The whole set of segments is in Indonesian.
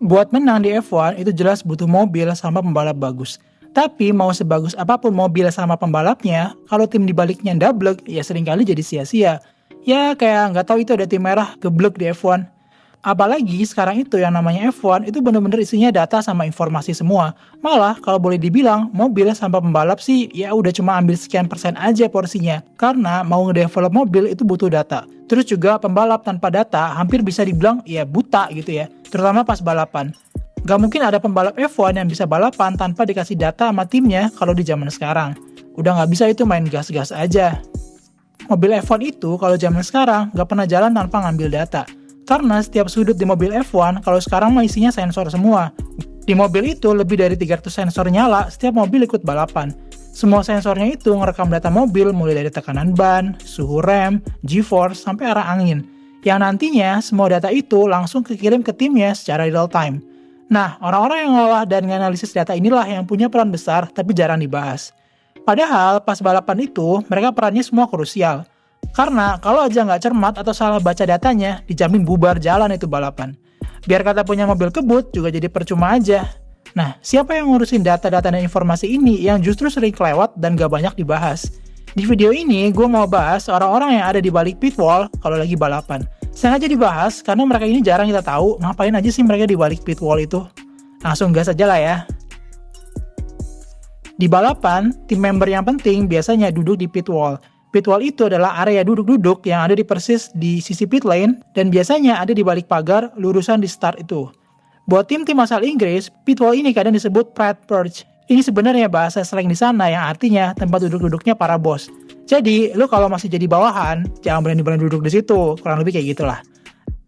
Buat menang di F1 itu jelas butuh mobil sama pembalap bagus. Tapi mau sebagus apapun mobil sama pembalapnya, kalau tim dibaliknya ndablek, ya seringkali jadi sia-sia. Ya kayak nggak tahu itu ada tim merah geblek di F1. Apalagi sekarang itu yang namanya F1 itu bener-bener isinya data sama informasi semua. Malah kalau boleh dibilang mobil sama pembalap sih ya udah cuma ambil sekian persen aja porsinya. Karena mau ngedevelop mobil itu butuh data. Terus juga pembalap tanpa data hampir bisa dibilang ya buta gitu ya. Terutama pas balapan. Gak mungkin ada pembalap F1 yang bisa balapan tanpa dikasih data sama timnya kalau di zaman sekarang. Udah gak bisa itu main gas-gas aja. Mobil F1 itu kalau zaman sekarang gak pernah jalan tanpa ngambil data. Karena setiap sudut di mobil F1 kalau sekarang mah isinya sensor semua. Di mobil itu lebih dari 300 sensor nyala setiap mobil ikut balapan. Semua sensornya itu ngerekam data mobil mulai dari tekanan ban, suhu rem, G-force, sampai arah angin. Yang nantinya semua data itu langsung kekirim ke timnya secara real time. Nah, orang-orang yang ngolah dan nganalisis data inilah yang punya peran besar tapi jarang dibahas. Padahal pas balapan itu mereka perannya semua krusial. Karena kalau aja nggak cermat atau salah baca datanya, dijamin bubar jalan itu balapan. Biar kata punya mobil kebut juga jadi percuma aja. Nah, siapa yang ngurusin data-data dan informasi ini yang justru sering kelewat dan gak banyak dibahas? Di video ini, gue mau bahas orang-orang yang ada di balik pit wall kalau lagi balapan. Sengaja dibahas karena mereka ini jarang kita tahu ngapain aja sih mereka di balik pit wall itu. Langsung gas aja lah ya. Di balapan, tim member yang penting biasanya duduk di pit wall. Pit wall itu adalah area duduk-duduk yang ada di persis di sisi pit lane dan biasanya ada di balik pagar lurusan di start itu. Buat tim-tim asal Inggris, pit wall ini kadang disebut Pride Perch. Ini sebenarnya bahasa slang di sana yang artinya tempat duduk-duduknya para bos. Jadi, lu kalau masih jadi bawahan, jangan berani-berani duduk di situ, kurang lebih kayak gitulah.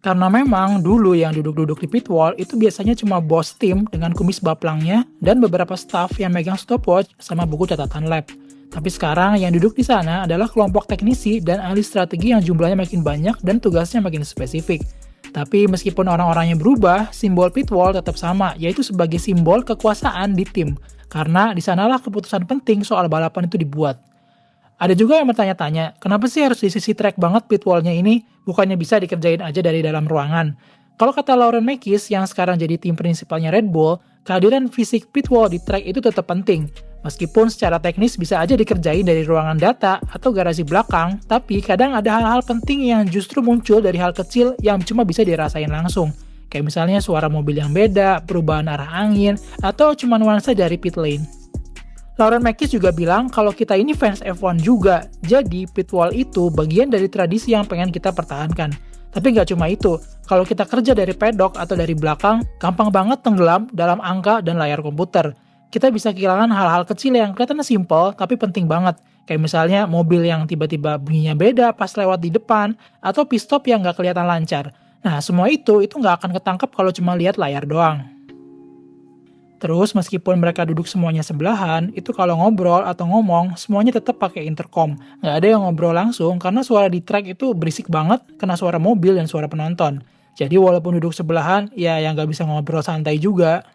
Karena memang dulu yang duduk-duduk di pit wall itu biasanya cuma bos tim dengan kumis baplangnya dan beberapa staff yang megang stopwatch sama buku catatan lab. Tapi sekarang yang duduk di sana adalah kelompok teknisi dan ahli strategi yang jumlahnya makin banyak dan tugasnya makin spesifik. Tapi meskipun orang-orangnya berubah, simbol pit wall tetap sama, yaitu sebagai simbol kekuasaan di tim. Karena di sanalah keputusan penting soal balapan itu dibuat. Ada juga yang bertanya-tanya, kenapa sih harus di sisi track banget pit wall-nya ini? Bukannya bisa dikerjain aja dari dalam ruangan? Kalau kata Lauren Makis yang sekarang jadi tim prinsipalnya Red Bull, kehadiran fisik pit wall di track itu tetap penting. Meskipun secara teknis bisa aja dikerjain dari ruangan data atau garasi belakang, tapi kadang ada hal-hal penting yang justru muncul dari hal kecil yang cuma bisa dirasain langsung. Kayak misalnya suara mobil yang beda, perubahan arah angin, atau cuma nuansa dari pit lane. Lauren Makis juga bilang kalau kita ini fans F1 juga, jadi pit wall itu bagian dari tradisi yang pengen kita pertahankan. Tapi nggak cuma itu, kalau kita kerja dari pedok atau dari belakang, gampang banget tenggelam dalam angka dan layar komputer. Kita bisa kehilangan hal-hal kecil yang kelihatannya simple tapi penting banget. Kayak misalnya mobil yang tiba-tiba bunyinya beda pas lewat di depan, atau pit stop yang nggak kelihatan lancar. Nah, semua itu nggak akan ketangkep kalau cuma lihat layar doang. Terus meskipun mereka duduk semuanya sebelahan, itu kalau ngobrol atau ngomong, semuanya tetap pakai intercom. Nggak ada yang ngobrol langsung karena suara di track itu berisik banget kena suara mobil dan suara penonton. Jadi walaupun duduk sebelahan, ya yang nggak bisa ngobrol santai juga.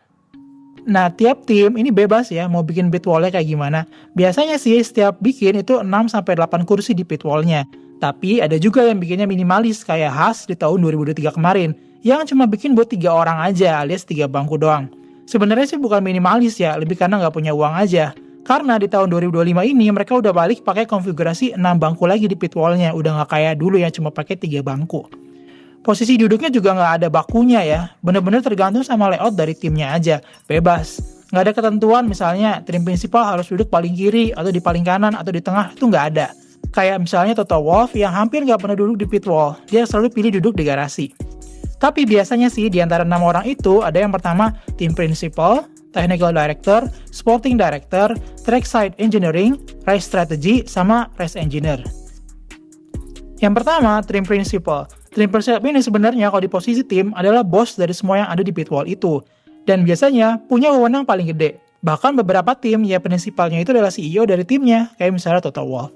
Nah, tiap tim ini bebas ya mau bikin pit wall-nya kayak gimana. Biasanya sih setiap bikin itu 6-8 kursi di pit wall-nya. Tapi ada juga yang bikinnya minimalis kayak Haas di tahun 2023 kemarin, yang cuma bikin buat 3 orang aja alias 3 bangku doang. Sebenarnya sih bukan minimalis ya, lebih karena nggak punya uang aja. Karena di tahun 2025 ini mereka udah balik pakai konfigurasi 6 bangku lagi di pit wall-nya, udah nggak kayak dulu yang cuma pakai 3 bangku. Posisi duduknya juga nggak ada bakunya ya, bener-bener tergantung sama layout dari timnya aja, bebas. Nggak ada ketentuan misalnya tim prinsipal harus duduk paling kiri, atau di paling kanan, atau di tengah, itu nggak ada. Kayak misalnya Toto Wolff yang hampir nggak pernah duduk di pit wall, dia selalu pilih duduk di garasi. Tapi biasanya sih di antara 6 orang itu ada yang pertama tim principal, technical director, sporting director, trackside engineering, race strategy, sama race engineer. Yang pertama, tim principal. Tim principal ini sebenarnya kalau di posisi tim adalah bos dari semua yang ada di pit wall itu. Dan biasanya punya wewenang paling gede. Bahkan beberapa tim ya prinsipalnya itu adalah CEO dari timnya, kayak misalnya Toto Wolff.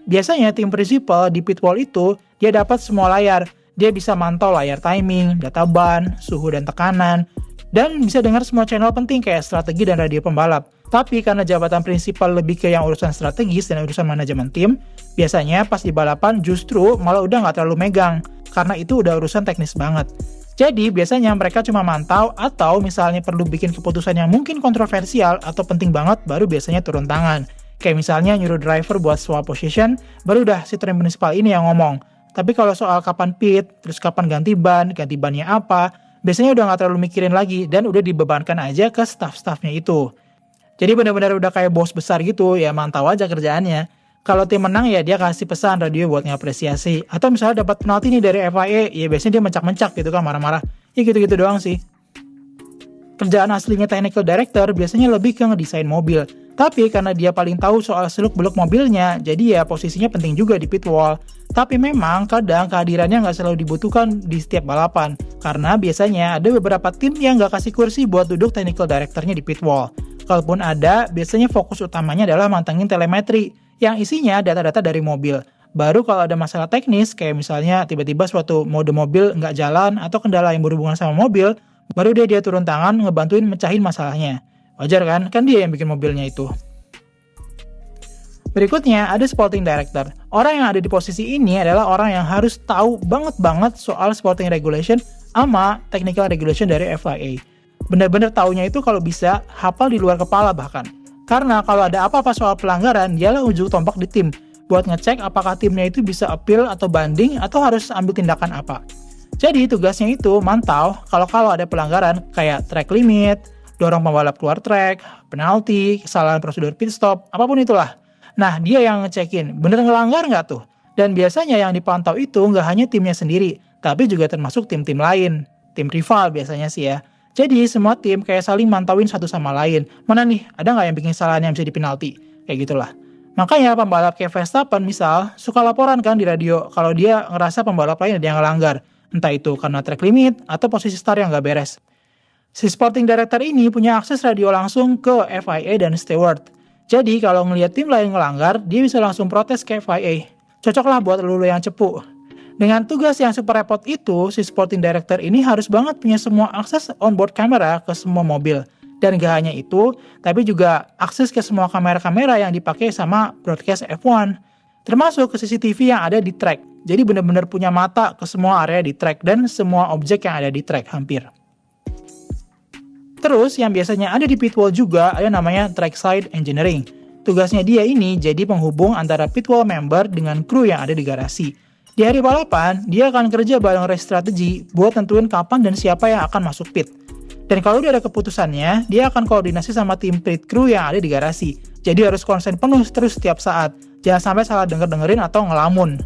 Biasanya tim principal di pit wall itu dia dapat semua layar. Dia bisa mantau layar timing, data ban, suhu dan tekanan, dan bisa dengar semua channel penting kayak strategi dan radio pembalap. Tapi karena jabatan prinsipal lebih ke yang urusan strategis dan urusan manajemen tim, biasanya pas di balapan justru malah udah nggak terlalu megang, karena itu udah urusan teknis banget. Jadi biasanya mereka cuma mantau atau misalnya perlu bikin keputusan yang mungkin kontroversial atau penting banget baru biasanya turun tangan. Kayak misalnya nyuruh driver buat swap position, baru udah si train principal ini yang ngomong. Tapi kalau soal kapan pit, terus kapan ganti bannya apa, biasanya udah nggak terlalu mikirin lagi dan udah dibebankan aja ke staff-staffnya itu. Jadi benar-benar udah kayak bos besar gitu, ya mantau aja kerjaannya. Kalau tim menang ya dia kasih pesan radio buat ngapresiasi. Atau misalnya dapat penalti nih dari FIA, ya biasanya dia mencak-mencak gitu kan, marah-marah. Ya gitu-gitu doang sih. Kerjaan aslinya technical director biasanya lebih ke ngedesain mobil. Tapi karena dia paling tahu soal seluk-beluk mobilnya, jadi ya posisinya penting juga di pit wall. Tapi memang kadang kehadirannya nggak selalu dibutuhkan di setiap balapan. Karena biasanya ada beberapa tim yang nggak kasih kursi buat duduk technical directornya di pit wall. Kalaupun ada, biasanya fokus utamanya adalah mantengin telemetri yang isinya data-data dari mobil. Baru kalau ada masalah teknis, kayak misalnya tiba-tiba suatu mode mobil nggak jalan atau kendala yang berhubungan sama mobil, baru dia turun tangan ngebantuin mecahin masalahnya. Wajar kan? Kan dia yang bikin mobilnya itu. Berikutnya ada sporting director. Orang yang ada di posisi ini adalah orang yang harus tahu banget soal sporting regulation sama technical regulation dari FIA. Bener-bener taunya itu kalau bisa hafal di luar kepala bahkan. Karena kalau ada apa-apa soal pelanggaran, dialah ujung tombak di tim buat ngecek apakah timnya itu bisa appeal atau banding atau harus ambil tindakan apa. Jadi tugasnya itu mantau kalau ada pelanggaran kayak track limit, dorong pembalap keluar track, penalti, kesalahan prosedur pit stop, apapun itulah. Nah, dia yang ngecekin, bener ngelanggar nggak tuh? Dan biasanya yang dipantau itu nggak hanya timnya sendiri, tapi juga termasuk tim-tim lain. Tim rival biasanya sih ya. Jadi semua tim kayak saling mantauin satu sama lain. Mana nih, ada nggak yang bikin kesalahan yang bisa dipinalti? Kayak gitulah. Makanya pembalap kayak Verstappen misal, suka laporan kan di radio kalau dia ngerasa pembalap lain ada yang ngelanggar. Entah itu karena track limit atau posisi start yang nggak beres. Si sporting director ini punya akses radio langsung ke FIA dan steward. Jadi kalau ngelihat tim lain ngelanggar, dia bisa langsung protes ke FIA. Cocoklah buat lu yang cepu. Dengan tugas yang super repot itu, si sporting director ini harus banget punya semua akses onboard kamera ke semua mobil. Dan gak hanya itu, tapi juga akses ke semua kamera-kamera yang dipakai sama broadcast F1. Termasuk ke CCTV yang ada di track. Jadi benar-benar punya mata ke semua area di track dan semua objek yang ada di track hampir. Terus yang biasanya ada di pit wall juga ada namanya trackside engineering. Tugasnya dia ini jadi penghubung antara pit wall member dengan kru yang ada di garasi. Di hari balapan, dia akan kerja bareng race strategy buat tentuin kapan dan siapa yang akan masuk pit. Dan kalau udah ada keputusannya, dia akan koordinasi sama tim pit crew yang ada di garasi. Jadi harus konsen penuh terus setiap saat. Jangan sampai salah denger-dengerin atau ngelamun.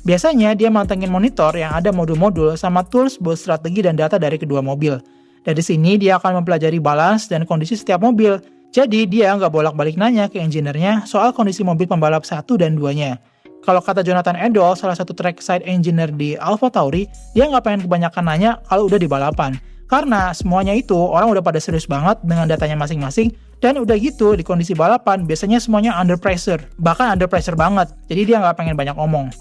Biasanya dia mantengin monitor yang ada modul-modul sama tools buat strategi dan data dari kedua mobil. Dari sini dia akan mempelajari balance dan kondisi setiap mobil. Jadi dia nggak bolak-balik nanya ke engineer-nya soal kondisi mobil pembalap 1 dan 2-nya. Kalau kata Jonathan Edel, salah satu trackside engineer di AlphaTauri, dia nggak pengen kebanyakan nanya kalau udah di balapan. Karena semuanya itu orang udah pada serius banget dengan datanya masing-masing, dan udah gitu di kondisi balapan biasanya semuanya under pressure, bahkan under pressure banget, jadi dia nggak pengen banyak omong.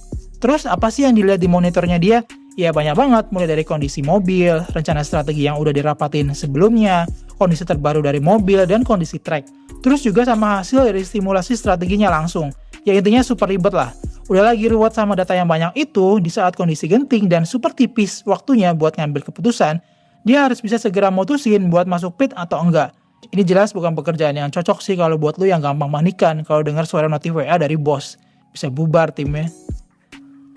Terus apa sih yang dilihat di monitornya dia? Ya banyak banget, mulai dari kondisi mobil, rencana strategi yang udah dirapatin sebelumnya, kondisi terbaru dari mobil, dan kondisi track. Terus juga sama hasil dari stimulasi strateginya langsung. Ya intinya super ribet lah. Udah lagi ruwet sama data yang banyak itu, di saat kondisi genting dan super tipis waktunya buat ngambil keputusan, dia harus bisa segera mutusin buat masuk pit atau enggak. Ini jelas bukan pekerjaan yang cocok sih kalau buat lu yang gampang panikan kalau dengar suara notif WA dari bos. Bisa bubar timnya.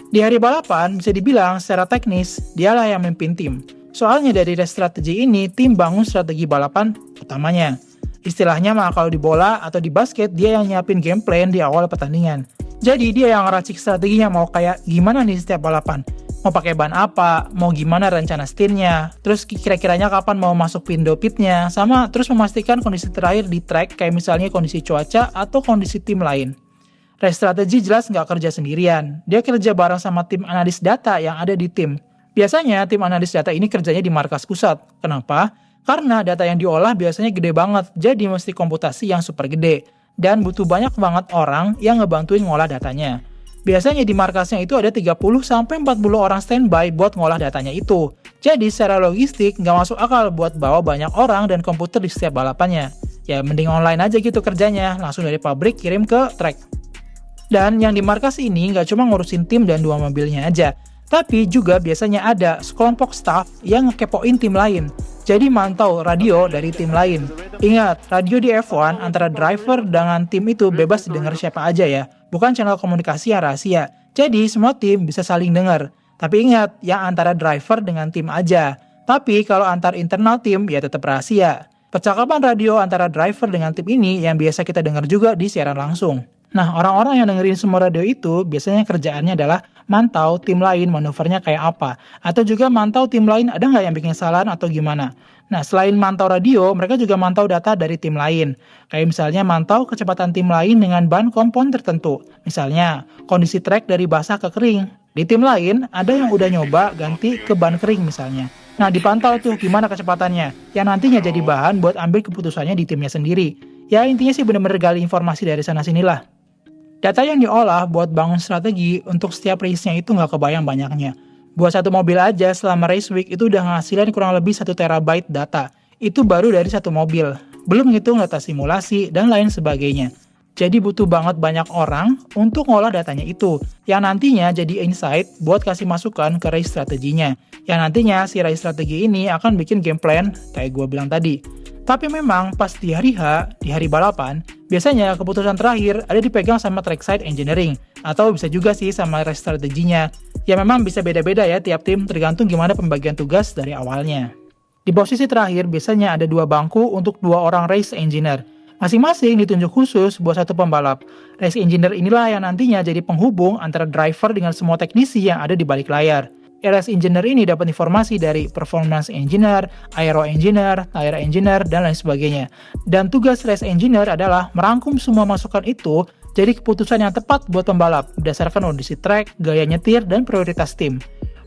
Di hari balapan, bisa dibilang secara teknis, dialah yang memimpin tim. Soalnya dari strategi ini, tim bangun strategi balapan utamanya. Istilahnya mah kalau di bola atau di basket, dia yang nyiapin game plan di awal pertandingan. Jadi dia yang ngeracik strateginya mau kayak gimana nih setiap balapan. Mau pakai ban apa, mau gimana rencana stintnya, terus kira-kiranya kapan mau masuk window pitnya, sama terus memastikan kondisi terakhir di track kayak misalnya kondisi cuaca atau kondisi tim lain. Race strategi jelas nggak kerja sendirian, dia kerja bareng sama tim analis data yang ada di tim. Biasanya tim analis data ini kerjanya di markas pusat. Kenapa? Karena data yang diolah biasanya gede banget, jadi mesti komputasi yang super gede. Dan butuh banyak banget orang yang ngebantuin ngolah datanya. Biasanya di markasnya itu ada 30-40 orang standby buat ngolah datanya itu. Jadi secara logistik nggak masuk akal buat bawa banyak orang dan komputer di setiap balapannya. Ya mending online aja gitu kerjanya, langsung dari pabrik kirim ke track. Dan yang di markas ini nggak cuma ngurusin tim dan 2 mobilnya aja, Tapi juga biasanya ada sekelompok staff yang ngekepoin tim lain. Jadi mantau radio dari tim lain. Ingat, radio di F1 antara driver dengan tim itu bebas didengar siapa aja ya. Bukan channel komunikasi yang rahasia. Jadi semua tim bisa saling dengar. Tapi ingat, yang antara driver dengan tim aja. Tapi kalau antar internal tim ya tetap rahasia. Percakapan radio antara driver dengan tim ini yang biasa kita dengar juga di siaran langsung. Nah, orang-orang yang dengerin semua radio itu biasanya kerjaannya adalah mantau tim lain manuvernya kayak apa. Atau juga mantau tim lain ada nggak yang bikin kesalahan atau gimana. Nah, selain mantau radio, mereka juga mantau data dari tim lain. Kayak misalnya mantau kecepatan tim lain dengan ban kompon tertentu. Misalnya, kondisi trek dari basah ke kering. Di tim lain, ada yang udah nyoba ganti ke ban kering misalnya. Nah, dipantau tuh gimana kecepatannya, yang nantinya jadi bahan buat ambil keputusannya di timnya sendiri. Ya, intinya sih bener-bener gali informasi dari sana-sinilah. Data yang diolah buat bangun strategi untuk setiap race-nya itu nggak kebayang banyaknya. Buat satu mobil aja selama race week itu udah ngasilin kurang lebih 1 terabyte data. Itu baru dari satu mobil. Belum ngitung data simulasi dan lain sebagainya. Jadi butuh banget banyak orang untuk ngolah datanya itu, yang nantinya jadi insight buat kasih masukan ke race strateginya. Yang nantinya si race strategi ini akan bikin game plan kayak gue bilang tadi. Tapi memang pas di hari H, di hari balapan, biasanya keputusan terakhir ada dipegang sama trackside engineering, atau bisa juga sih sama race strateginya. Ya memang bisa beda-beda ya tiap tim tergantung gimana pembagian tugas dari awalnya. Di posisi terakhir biasanya ada 2 bangku untuk 2 orang race engineer. Masing-masing ditunjuk khusus buat satu pembalap. Race engineer inilah yang nantinya jadi penghubung antara driver dengan semua teknisi yang ada di balik layar. Race engineer ini dapat informasi dari performance engineer, aero engineer, tire engineer, dan lain sebagainya. Dan tugas race engineer adalah merangkum semua masukan itu jadi keputusan yang tepat buat pembalap berdasarkan kondisi track, gaya nyetir, dan prioritas tim.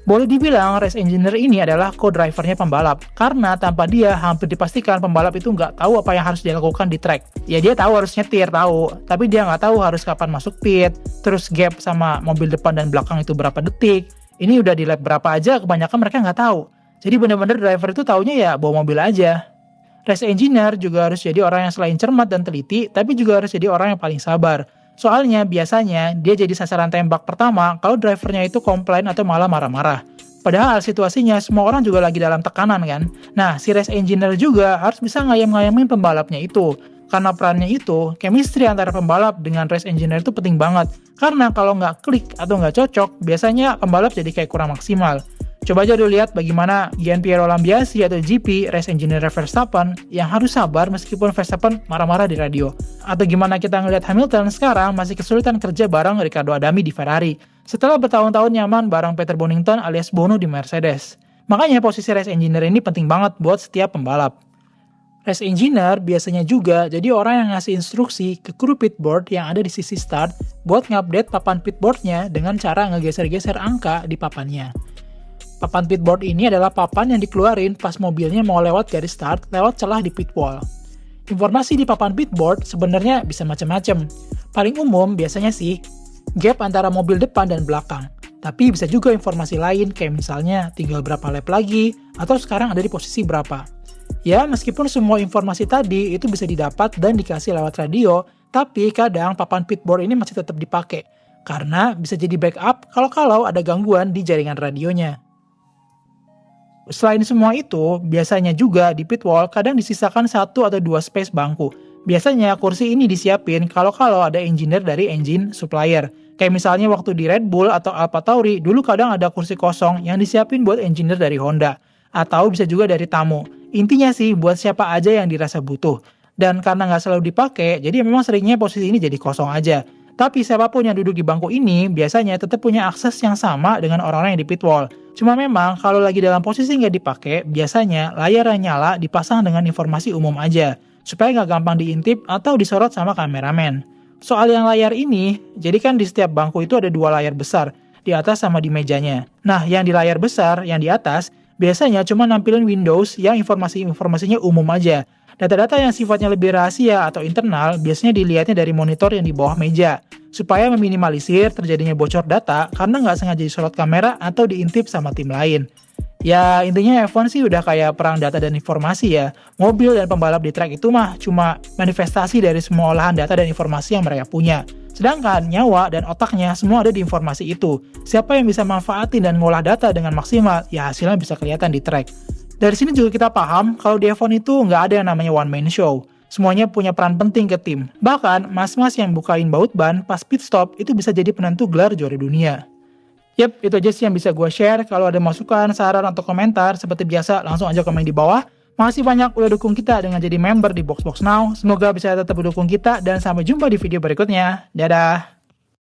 Boleh dibilang race engineer ini adalah co-drivernya pembalap, karena tanpa dia hampir dipastikan pembalap itu nggak tahu apa yang harus dilakukan di track. Ya dia tahu harus nyetir, tahu, tapi dia nggak tahu harus kapan masuk pit, terus gap sama mobil depan dan belakang itu berapa detik, ini udah di lap berapa aja, kebanyakan mereka nggak tahu. Jadi bener-bener driver itu taunya ya bawa mobil aja. Race engineer juga harus jadi orang yang selain cermat dan teliti, tapi juga harus jadi orang yang paling sabar. Soalnya biasanya dia jadi sasaran tembak pertama kalau drivernya itu komplain atau malah marah-marah. Padahal situasinya semua orang juga lagi dalam tekanan kan. Nah, si race engineer juga harus bisa ngayam-ngayamin pembalapnya itu. Karena perannya itu, chemistry antara pembalap dengan race engineer itu penting banget. Karena kalau nggak klik atau nggak cocok, biasanya pembalap jadi kayak kurang maksimal. Coba aja dulu lihat bagaimana Gian Piero Lambiasi atau GP race engineer Verstappen yang harus sabar meskipun Verstappen marah-marah di radio. Atau gimana kita ngelihat Hamilton sekarang masih kesulitan kerja bareng Riccardo Adami di Ferrari setelah bertahun-tahun nyaman bareng Peter Bonington alias Bono di Mercedes. Makanya posisi race engineer ini penting banget buat setiap pembalap. Race engineer biasanya juga jadi orang yang ngasih instruksi ke kru pitboard yang ada di sisi start buat ngupdate papan pitboardnya dengan cara ngegeser-geser angka di papannya. Papan pitboard ini adalah papan yang dikeluarin pas mobilnya mau lewat garis start lewat celah di pit wall. Informasi di papan pitboard sebenarnya bisa macam-macam. Paling umum biasanya sih gap antara mobil depan dan belakang. Tapi bisa juga informasi lain kayak misalnya tinggal berapa lap lagi atau sekarang ada di posisi berapa. Ya, meskipun semua informasi tadi itu bisa didapat dan dikasih lewat radio, tapi kadang papan pitboard ini masih tetap dipakai karena bisa jadi backup kalau ada gangguan di jaringan radionya. Selain semua itu, biasanya juga di pit wall kadang disisakan 1 atau 2 space bangku. Biasanya kursi ini disiapin kalau ada engineer dari engine supplier. Kayak misalnya waktu di Red Bull atau AlphaTauri, dulu kadang ada kursi kosong yang disiapin buat engineer dari Honda. Atau bisa juga dari tamu. Intinya sih buat siapa aja yang dirasa butuh. Dan karena nggak selalu dipakai, jadi memang seringnya posisi ini jadi kosong aja. Tapi siapapun yang duduk di bangku ini biasanya tetap punya akses yang sama dengan orang-orang yang di pit wall. Cuma memang kalau lagi dalam posisi nggak dipakai, biasanya layar yang nyala dipasang dengan informasi umum aja, supaya nggak gampang diintip atau disorot sama kameramen. Soal yang layar ini, jadi kan di setiap bangku itu ada 2 layar besar, di atas sama di mejanya. Nah, yang di layar besar, yang di atas, biasanya cuma nampilin Windows yang informasinya umum aja. Data-data yang sifatnya lebih rahasia atau internal biasanya dilihatnya dari monitor yang di bawah meja, supaya meminimalisir terjadinya bocor data karena nggak sengaja disorot kamera atau diintip sama tim lain. Ya intinya F1 sih udah kayak perang data dan informasi ya. Mobil dan pembalap di track itu mah cuma manifestasi dari semua olahan data dan informasi yang mereka punya. Sedangkan nyawa dan otaknya semua ada di informasi itu. Siapa yang bisa manfaatin dan ngolah data dengan maksimal, ya hasilnya bisa kelihatan di track. Dari sini juga kita paham kalau di F1 itu nggak ada yang namanya one man show. Semuanya punya peran penting ke tim. Bahkan, mas-mas yang bukain baut ban pas pit stop itu bisa jadi penentu gelar juara dunia. Yap, itu aja sih yang bisa gue share. Kalau ada masukan, saran, atau komentar, seperti biasa langsung aja komen di bawah. Makasih banyak udah dukung kita dengan jadi member di Box Box Now. Semoga bisa tetap dukung kita dan sampai jumpa di video berikutnya. Dadah!